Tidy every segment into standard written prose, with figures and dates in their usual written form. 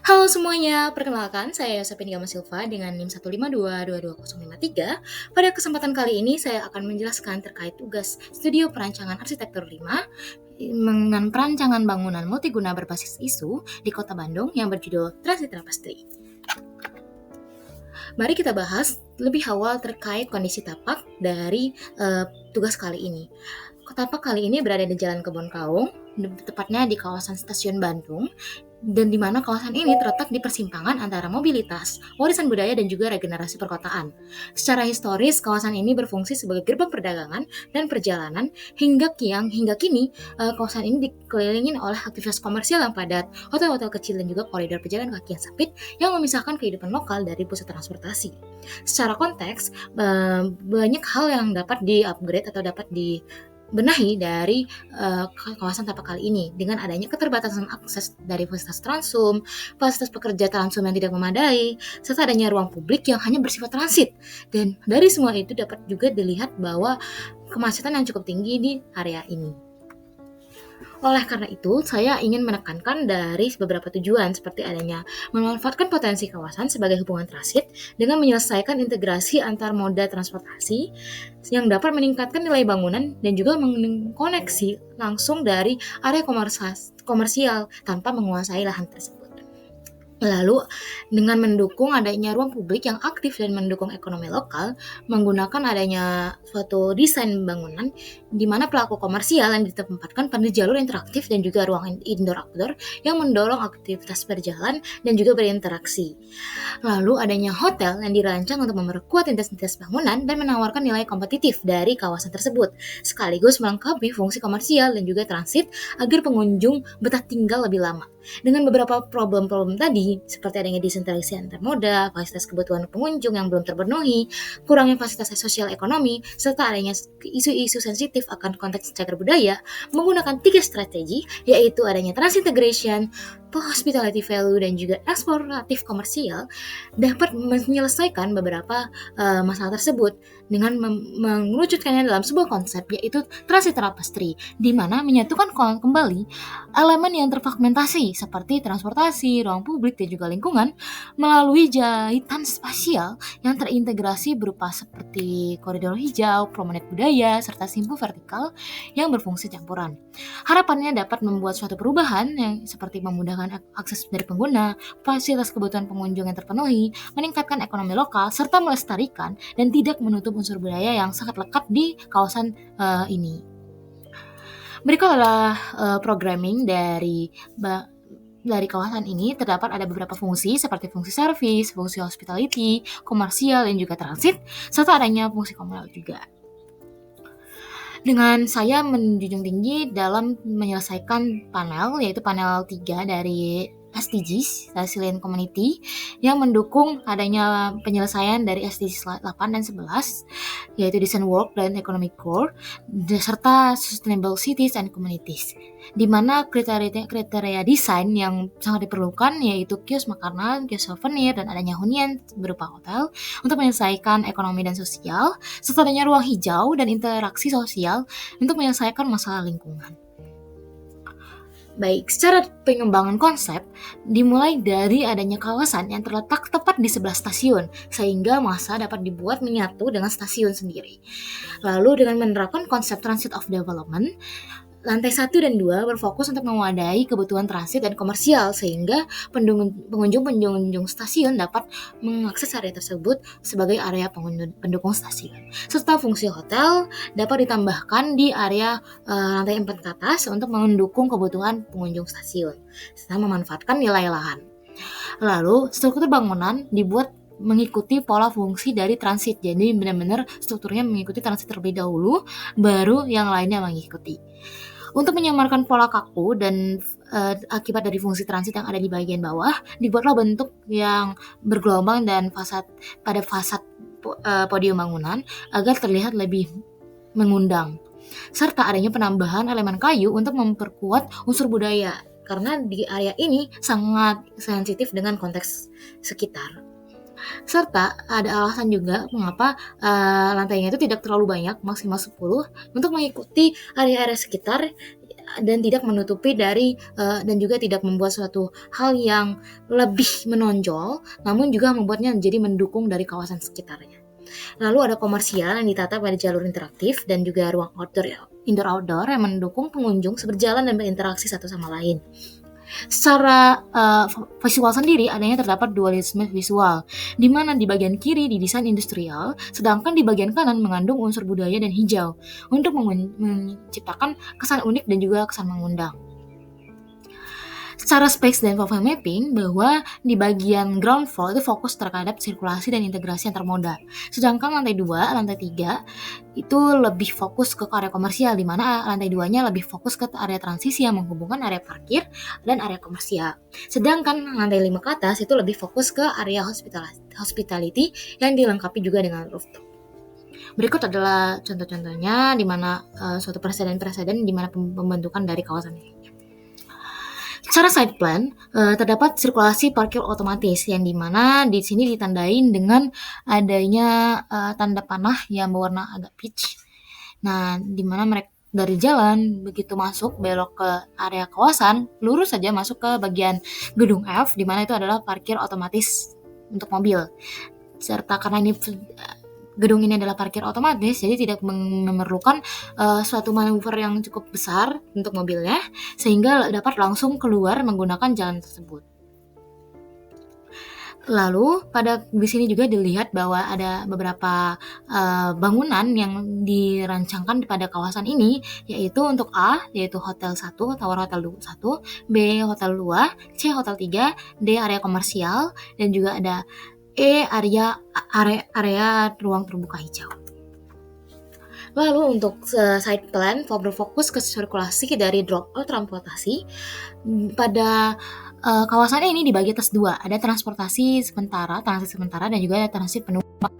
Halo semuanya, perkenalkan saya Yosepin Gama Silva dengan NIM 152222053. Pada kesempatan kali ini saya akan menjelaskan terkait tugas Studio Perancangan Arsitektur 5 dengan perancangan bangunan multiguna berbasis isu di Kota Bandung yang berjudul Transit Tapestry. Mari kita bahas lebih awal terkait kondisi tapak dari tugas kali ini. Tapak kali ini berada di Jalan Kebon Kaung, tepatnya di kawasan Stasiun Bandung, dan di mana kawasan ini terletak di persimpangan antara mobilitas, warisan budaya, dan juga regenerasi perkotaan. Secara historis, kawasan ini berfungsi sebagai gerbang perdagangan dan perjalanan hingga kini kawasan ini dikelilingi oleh aktivitas komersial yang padat, hotel-hotel kecil, dan juga koridor pejalan kaki yang sempit yang memisahkan kehidupan lokal dari pusat transportasi. Secara konteks, banyak hal yang dapat di-upgrade atau dapat dibenahi dari kawasan tapak kali ini dengan adanya keterbatasan akses dari fasilitas transum, fasilitas pekerja transum yang tidak memadai, serta adanya ruang publik yang hanya bersifat transit. Dan dari semua itu dapat juga dilihat bahwa kemacetan yang cukup tinggi di area ini. Oleh karena itu, saya ingin menekankan dari beberapa tujuan seperti adanya memanfaatkan potensi kawasan sebagai hubungan transit dengan menyelesaikan integrasi antar moda transportasi yang dapat meningkatkan nilai bangunan dan juga mengkoneksi langsung dari area komersial tanpa menguasai lahan tersebut. Lalu, dengan mendukung adanya ruang publik yang aktif dan mendukung ekonomi lokal, menggunakan adanya suatu desain bangunan di mana pelaku komersial yang ditempatkan pada jalur interaktif dan juga ruang indoor-outdoor yang mendorong aktivitas berjalan dan juga berinteraksi. Lalu, adanya hotel yang dirancang untuk memperkuat intensitas bangunan dan menawarkan nilai kompetitif dari kawasan tersebut, sekaligus melengkapi fungsi komersial dan juga transit agar pengunjung betah tinggal lebih lama. Dengan beberapa problem-problem tadi, seperti adanya desentralisasi antar moda, fasilitas kebutuhan pengunjung yang belum terpenuhi, kurangnya fasilitas sosial ekonomi, serta adanya isu-isu sensitif akan konteks cagar budaya, menggunakan 3 strategi, yaitu adanya transintegration, hospitality value, dan juga eksploratif komersial, dapat menyelesaikan beberapa masalah tersebut dengan mengerucutkannya dalam sebuah konsep, yaitu transit tapestry, di mana menyatukan kembali elemen yang terfragmentasi seperti transportasi, ruang publik, dan juga lingkungan melalui jahitan spasial yang terintegrasi berupa seperti koridor hijau, promenade budaya, serta simpul vertikal yang berfungsi campuran. Harapannya dapat membuat suatu perubahan yang seperti memudahkan akses dari pengguna, fasilitas kebutuhan pengunjung yang terpenuhi, meningkatkan ekonomi lokal, serta melestarikan dan tidak menutup unsur budaya yang sangat lekat di kawasan ini. Berikut adalah programming dari kawasan ini. Terdapat ada beberapa fungsi seperti fungsi service, fungsi hospitality, komersial, dan juga transit, serta adanya fungsi komunal juga. Dengan saya menjunjung tinggi dalam menyelesaikan panel, yaitu panel 3 dari SDGs, Resilient Community, yang mendukung adanya penyelesaian dari SDGs 8 dan 11, yaitu Decent Work dan Economic Core, serta Sustainable Cities and Communities, di mana kriteria desain yang sangat diperlukan yaitu kios makanan, kios souvenir, dan adanya hunian berupa hotel untuk menyelesaikan ekonomi dan sosial, serta adanya ruang hijau dan interaksi sosial untuk menyelesaikan masalah lingkungan. Baik, secara pengembangan konsep dimulai dari adanya kawasan yang terletak tepat di sebelah stasiun, sehingga massa dapat dibuat menyatu dengan stasiun sendiri. Lalu dengan menerapkan konsep transit of development, lantai 1 dan 2 berfokus untuk mewadahi kebutuhan transit dan komersial, sehingga pengunjung stasiun dapat mengakses area tersebut sebagai area pendukung stasiun. Serta fungsi hotel dapat ditambahkan di area lantai 4 ke atas untuk mendukung kebutuhan pengunjung stasiun, serta memanfaatkan nilai lahan. Lalu, struktur bangunan dibuat mengikuti pola fungsi dari transit. Jadi benar-benar strukturnya mengikuti transit terlebih dahulu, baru yang lainnya mengikuti. Untuk menyamarkan pola kaku dan akibat dari fungsi transit yang ada di bagian bawah, dibuatlah bentuk yang bergelombang dan fasad podium bangunan agar terlihat lebih mengundang. Serta adanya penambahan elemen kayu untuk memperkuat unsur budaya, karena di area ini sangat sensitif dengan konteks sekitar. Serta ada alasan juga mengapa lantainya itu tidak terlalu banyak, maksimal 10, untuk mengikuti area-area sekitar dan tidak menutupi dan juga tidak membuat suatu hal yang lebih menonjol, namun juga membuatnya menjadi mendukung dari kawasan sekitarnya. Lalu ada komersial yang ditata pada jalur interaktif dan juga ruang indoor-outdoor yang mendukung pengunjung seberjalan dan berinteraksi satu sama lain. Secara visual sendiri adanya terdapat dualisme visual, di mana di bagian kiri didesain industrial, sedangkan di bagian kanan mengandung unsur budaya dan hijau untuk menciptakan kesan unik dan juga kesan mengundang. Secara space dan profile mapping, bahwa di bagian ground floor itu fokus terhadap sirkulasi dan integrasi antar moda. Sedangkan lantai 2, lantai 3 itu lebih fokus ke area komersial, di mana lantai 2-nya lebih fokus ke area transisi yang menghubungkan area parkir dan area komersial. Sedangkan lantai 5 ke atas itu lebih fokus ke area hospitality yang dilengkapi juga dengan rooftop. Berikut adalah contoh-contohnya di mana suatu presiden di mana pembentukan dari kawasan ini. Secara side plan, terdapat sirkulasi parkir otomatis yang dimana di sini ditandain dengan adanya tanda panah yang berwarna agak peach. Nah, dimana mereka dari jalan begitu masuk belok ke area kawasan, lurus saja masuk ke bagian gedung F, dimana itu adalah parkir otomatis untuk mobil. Serta karena ini gedung ini adalah parkir otomatis, jadi tidak memerlukan suatu manuver yang cukup besar untuk mobilnya, sehingga dapat langsung keluar menggunakan jalan tersebut. Lalu di sini juga dilihat bahwa ada beberapa bangunan yang dirancangkan pada kawasan ini, yaitu untuk A, yaitu Hotel 1, Tower Hotel 1, B, Hotel 2, C, Hotel 3, D, area komersial, dan juga ada area ruang terbuka hijau. Lalu untuk side plan berfokus ke sirkulasi dari drop-out transportasi. Pada kawasan ini dibagi atas 2, ada transit sementara dan juga ada transit penumpang.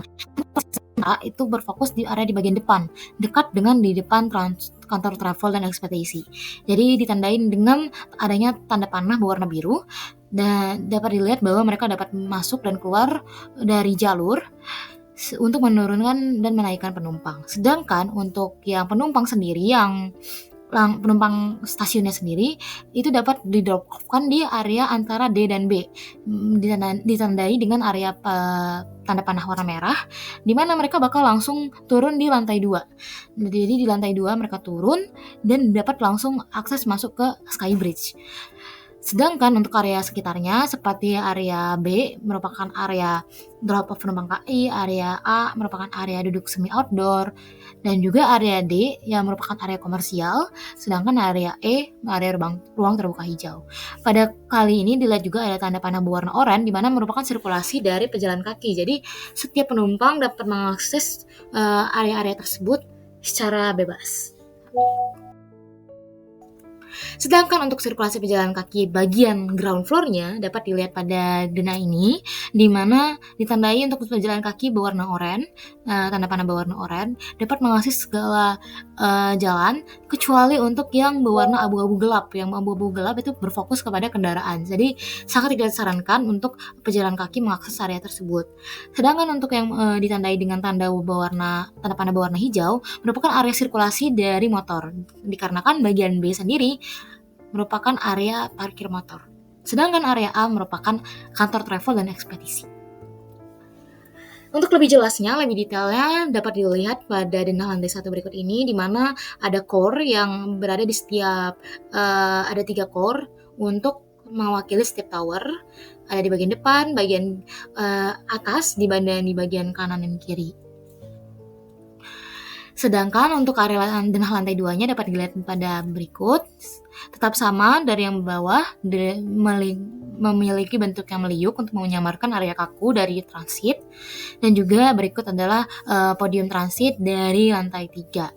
Itu berfokus di area di bagian depan, dekat dengan di depan kantor travel dan ekspedisi. Jadi ditandain dengan adanya tanda panah berwarna biru, dan dapat dilihat bahwa mereka dapat masuk dan keluar dari jalur untuk menurunkan dan menaikkan penumpang. Sedangkan untuk yang penumpang sendiri, yang penumpang stasiunnya sendiri, itu dapat di-drop off-kan di area antara D dan B, ditandai dengan area tanda panah warna merah, di mana mereka bakal langsung turun di lantai 2. Jadi di lantai 2 mereka turun dan dapat langsung akses masuk ke Skybridge. Sedangkan untuk area sekitarnya seperti area B merupakan area drop off penumpang KI, area A merupakan area duduk semi outdoor, dan juga area D yang merupakan area komersial, sedangkan area E area ruang terbuka hijau. Pada kali ini dilihat juga ada tanda panah berwarna oranye di mana merupakan sirkulasi dari pejalan kaki. Jadi setiap penumpang dapat mengakses area-area tersebut secara bebas. Sedangkan untuk sirkulasi pejalan kaki bagian ground floor-nya dapat dilihat pada zona ini, di mana ditandai untuk pejalan kaki berwarna oranye, tanda panah berwarna oranye, dapat mengakses segala jalan, kecuali untuk yang berwarna abu-abu gelap. Yang abu-abu gelap itu berfokus kepada kendaraan. Jadi sangat tidak disarankan untuk pejalan kaki mengakses area tersebut. Sedangkan untuk yang ditandai dengan tanda panah berwarna hijau merupakan area sirkulasi dari motor, dikarenakan bagian B sendiri merupakan area parkir motor. Sedangkan area A merupakan kantor travel dan ekspedisi. Untuk lebih jelasnya, lebih detailnya dapat dilihat pada denah lantai 1 berikut ini, di mana ada core yang berada di setiap ada 3 core untuk mewakili setiap tower. Ada di bagian depan, bagian atas, di bagian kanan dan kiri. Sedangkan untuk area denah lantai 2-nya dapat dilihat pada berikut. Tetap sama dari yang bawah, memiliki bentuk yang meliuk untuk menyamarkan area kaku dari transit. Dan juga berikut adalah podium transit dari lantai 3.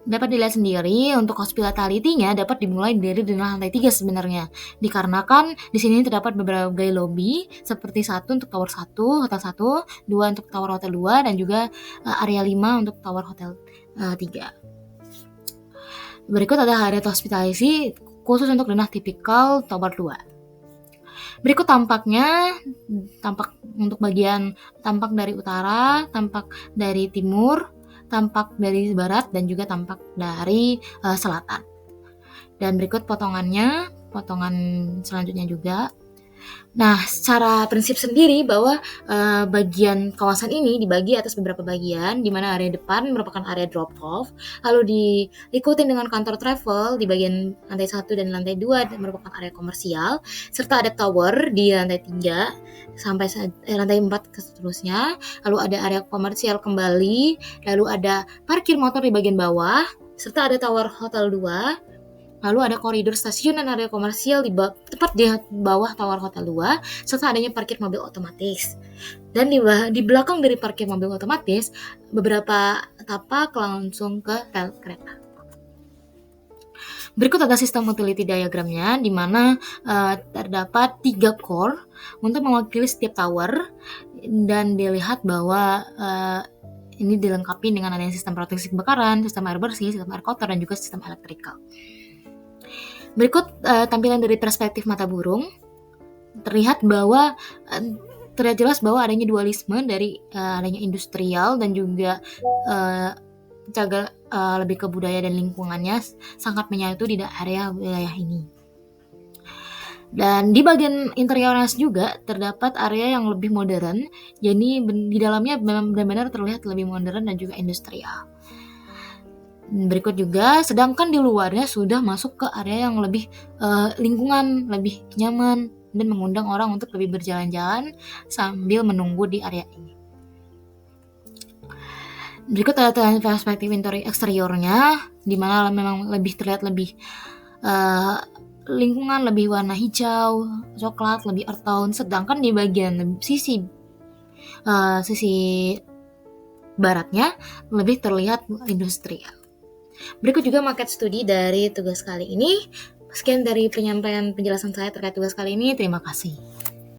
Dapat dilihat sendiri untuk hospitality-nya dapat dimulai dari denah lantai 3 sebenarnya. Dikarenakan di sini terdapat beberapa lobby seperti 1 untuk tower 1, hotel 1, 2 untuk tower hotel 2, dan juga area 5 untuk tower hotel 3. Berikut ada area hospitality khusus untuk denah tipikal tower 2. Berikut tampak untuk bagian tampak dari utara, tampak dari timur, tampak dari barat dan juga tampak dari selatan. Dan berikut potongan selanjutnya juga. Nah, secara prinsip sendiri bahwa bagian kawasan ini dibagi atas beberapa bagian, di mana area depan merupakan area drop off, lalu diikuti dengan kantor travel di bagian lantai 1 dan lantai 2 merupakan area komersial, serta ada tower di lantai 3 sampai lantai 4 seterusnya, lalu ada area komersial kembali, lalu ada parkir motor di bagian bawah, serta ada tower hotel 2. Lalu ada koridor stasiun dan area komersial tepat di bawah tower hotel 2, serta adanya parkir mobil otomatis. Dan di belakang dari parkir mobil otomatis, beberapa tapak langsung ke rel kereta. Berikut ada sistem utility diagramnya, di mana terdapat 3 core untuk mewakili setiap tower, dan dilihat bahwa ini dilengkapi dengan adanya sistem proteksi kebakaran, sistem air bersih, sistem air kotor, dan juga sistem elektrikal. Berikut tampilan dari perspektif mata burung. Terlihat jelas bahwa adanya dualisme dari adanya industrial dan juga jaga lebih ke budaya dan lingkungannya sangat menyatu di area wilayah ini. Dan di bagian interiornya juga terdapat area yang lebih modern, jadi di dalamnya benar-benar terlihat lebih modern dan juga industrial. Berikut juga, sedangkan di luarnya sudah masuk ke area yang lebih lingkungan, lebih nyaman, dan mengundang orang untuk lebih berjalan-jalan sambil menunggu di area ini. Berikut ada perspektif eksteriornya, di mana memang terlihat lebih lingkungan, lebih warna hijau, coklat, lebih earth tone, sedangkan di bagian sisi baratnya lebih terlihat industrial. Berikut juga market studi dari tugas kali ini. Sekian dari penyampaian penjelasan saya terkait tugas kali ini. Terima kasih.